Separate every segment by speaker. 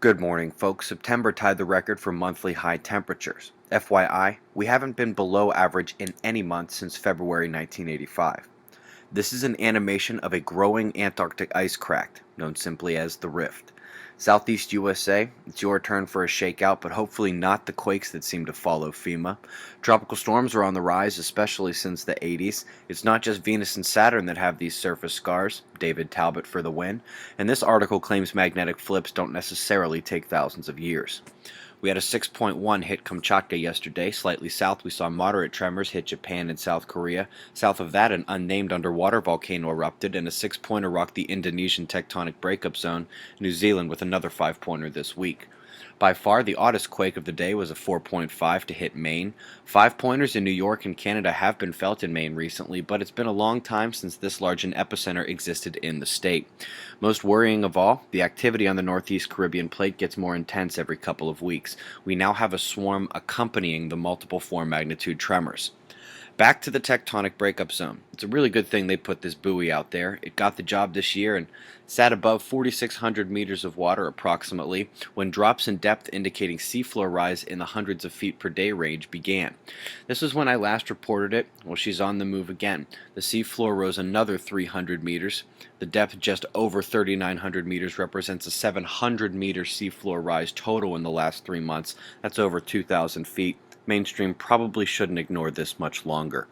Speaker 1: Good morning, folks. September tied the record for monthly high temperatures. FYI, we haven't been below average in any month since February 1985. This is an animation of a growing Antarctic ice crack, known simply as the Rift. Southeast USA, it's your turn for a shakeout, but hopefully not the quakes that seem to follow FEMA. Tropical storms are on the rise, especially since the 80s. It's not just Venus and Saturn that have these surface scars. David Talbot for the win. And this article claims magnetic flips don't necessarily take thousands of years. We had a 6.1 hit Kamchatka yesterday. Slightly south, we saw moderate tremors hit Japan and South Korea. South of that, an unnamed underwater volcano erupted, and a 6-pointer rocked the Indonesian tectonic breakup zone, New Zealand with another 5-pointer this week. By far, the oddest quake of the day was a 4.5 to hit Maine. 5-pointers in New York and Canada have been felt in Maine recently, but it's been a long time since this large an epicenter existed in the state. Most worrying of all, the activity on the Northeast Caribbean plate gets more intense every couple of weeks. We now have a swarm accompanying the multiple 4-magnitude tremors. Back to the tectonic breakup zone. It's a really good thing they put this buoy out there. It got the job this year and sat above 4,600 meters of water approximately when drops in depth indicating seafloor rise in the hundreds of feet per day range began. This was when I last reported it. Well, she's on the move again. The seafloor rose another 300 meters. The depth just over 3,900 meters represents a 700 meter seafloor rise total in the last 3 months. That's over 2,000 feet. Mainstream probably shouldn't ignore this much longer.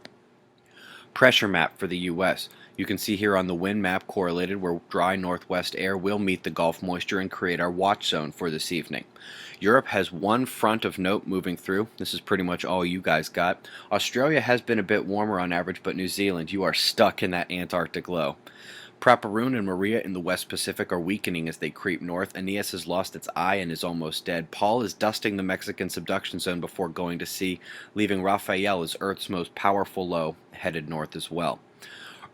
Speaker 1: Pressure map for the U.S. You can see here on the wind map correlated where dry northwest air will meet the Gulf moisture and create our watch zone for this evening. Europe has one front of note moving through. This is pretty much all you guys got. Australia has been a bit warmer on average, but New Zealand, you are stuck in that Antarctic low. Praparoon and Maria in the West Pacific are weakening as they creep north. Aeneas has lost its eye and is almost dead. Paul is dusting the Mexican subduction zone before going to sea, leaving Raphael as Earth's most powerful low, headed north as well.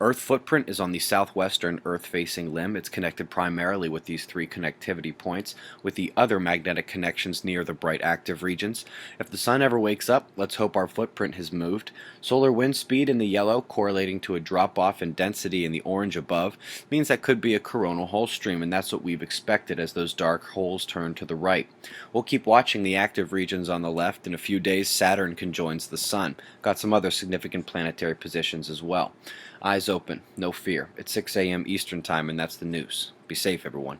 Speaker 1: Earth footprint is on the southwestern Earth-facing limb. It's connected primarily with these 3 connectivity points, with the other magnetic connections near the bright active regions. If the sun ever wakes up, let's hope our footprint has moved. Solar wind speed in the yellow, correlating to a drop-off in density in the orange above, means that could be a coronal hole stream, and that's what we've expected as those dark holes turn to the right. We'll keep watching the active regions on the left. In a few days, Saturn conjoins the sun. Got some other significant planetary positions as well. Eyes open, no fear. It's 6 a.m. Eastern Time, and that's the news. Be safe, everyone.